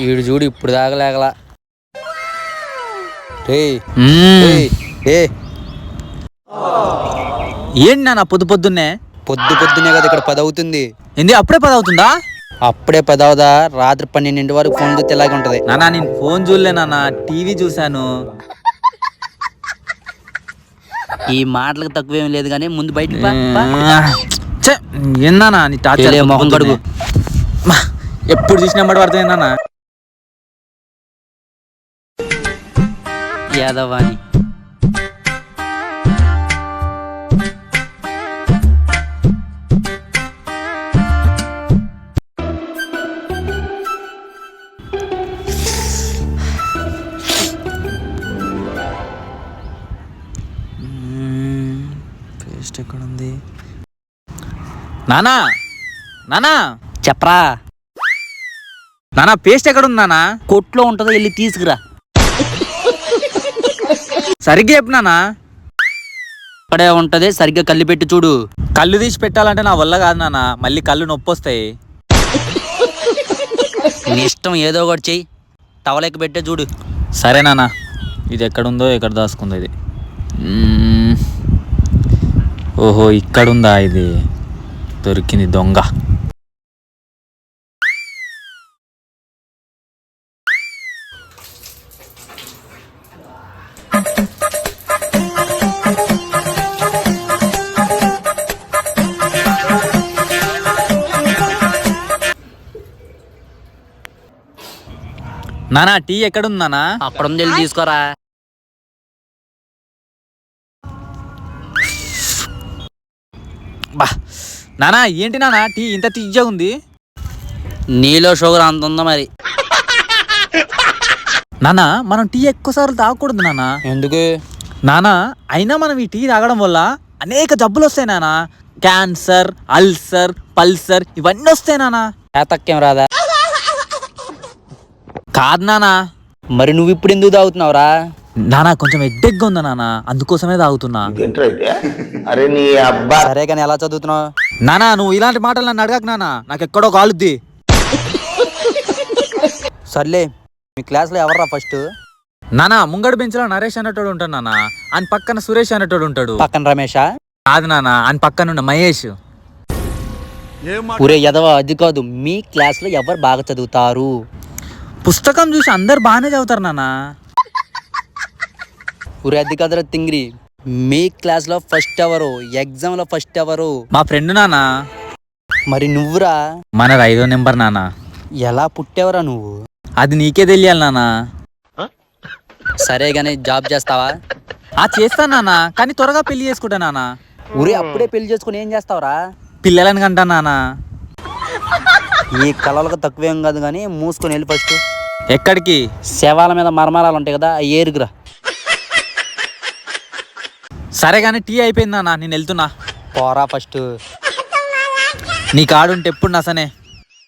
ఈడు చూడు ఇప్పుడు దాగలేగలా. ఏంటి నాన్న పొద్దున్నే పొద్దునే కదా ఇక్కడ 10 అవుతుంది. ఏంది అప్పుడే 10 అవుతుందా? అప్పుడే 10 అవుదా? రాత్రి 12 వరకు ఫోన్ చూస్తే ఇలాగే ఉంటది. నానా నేను ఫోన్ చూడలే నాన్న, టీవీ చూసాను. ఈ మాటలకు తక్కువేం లేదు కానీ ముందు బయట ఏందన్నా నీ టార్చర్? మొహం కడుగు. ఎప్పుడు చూసినా బట్టి పడుతుంది నాన్న. యాదవాని పేస్ట్ ఎక్కడ ఉంది? నానా నానా చెప్పరా. నానా పేస్ట్ ఎక్కడ ఉంది నానా? కొట్లో ఉంటుందో వెళ్ళి తీసుకురా. సరిగ్గా చెప్పు నానా. అక్కడే ఉంటది, సరిగ్గా కళ్ళు పెట్టి చూడు. కళ్ళు తీసి పెట్టాలంటే నా వల్ల కాదు నాన్న, మళ్ళీ కళ్ళు నొప్పి వస్తాయి. నీ ఇష్టం, ఏదో ఒకటి చెయ్యి. టవలెక్కి పెట్టే చూడు. సరే నాన్న. ఇది ఎక్కడుందో ఎక్కడ దాచుకుందో ఇది. ఓహో ఇక్కడుందా? ఇది దొరికింది దొంగ. నానా టీ ఎక్కడుంది నానా? అక్కడ ఉంది, వెళ్ళి తీసుకోరా. బా నానా ఏంటి నానా టీ ఇంత తీజ్జగా ఉంది? నీలో షుగర్ అంత ఉందా మరి? నానా మనం టీ ఎక్కువసార్లు తాగకూడదు నానా. ఎందుకు నానా? అయినా మనం ఈ టీ తాగడం వల్ల అనేక జబ్బులు వస్తాయి నానా. క్యాన్సర్, అల్సర్, పల్సర్ ఇవన్నీ వస్తాయి నానా. తక్కేం రాదా? కాదు నానా. మరి నువ్వు ఇప్పుడు ఎందుకు తాగుతున్నావురా? నానా కొంచెం హెడ్డెక్గా ఉందా నానా, అందుకోసమే తాగుతున్నా. సరే కానీ ఎలా చదువుతున్నావు? నానా నువ్వు ఇలాంటి మాటలు నన్ను అడగకు నానా, నాకు ఎక్కడో కాలుద్ది. సర్లే, మీ క్లాస్లో ఎవర్రా ఫస్ట్? నానా ముంగడు బెంచ్లో నరేష్ అనేటోడు ఉంటాడు నానా, ఆయన పక్కన సురేష్ అనేటోడు ఉంటాడు. పక్కన రమేషా? కాదు నానా, ఆయన పక్కన మహేష్. ఊరే ఎదవా, అది కాదు. మీ క్లాస్లో ఎవరు బాగా చదువుతారు? పుస్తకం చూసి అందరు బాగానే చదువుతారు నానా. ఊరే అది కదరా తింగిరి. మీ క్లాస్లో ఫస్ట్ ఎవరు? ఎగ్జామ్లో ఫస్ట్ ఎవరు? మా ఫ్రెండ్ నానా. మరి నువ్వురా? మనది 5వ నెంబర్ నానా. ఎలా పుట్టేవరా నువ్వు? అది నీకే తెలియాలి నానా. సరే గానీ జాబ్ చేస్తావా? చేస్తాను నానా, కానీ త్వరగా పెళ్లి చేసుకుంటా నానా. ఊరే అప్పుడే పెళ్లి చేసుకుని ఏం చేస్తావురా? పిల్లలని కంటా నానా. ఈ కళలకు తక్కువేం కాదు కానీ మూసుకొని వెళ్ళి ఫస్ట్. ఎక్కడికి? శవాల మీద మరమరాలు ఉంటాయి కదా, ఆ ఏరుగురా. సరే కానీ టీ అయిపోయింది నానా, నేను వెళ్తున్నా. పోరా ఫస్ట్. నీ కాడుంటే ఎప్పుడు నసనే.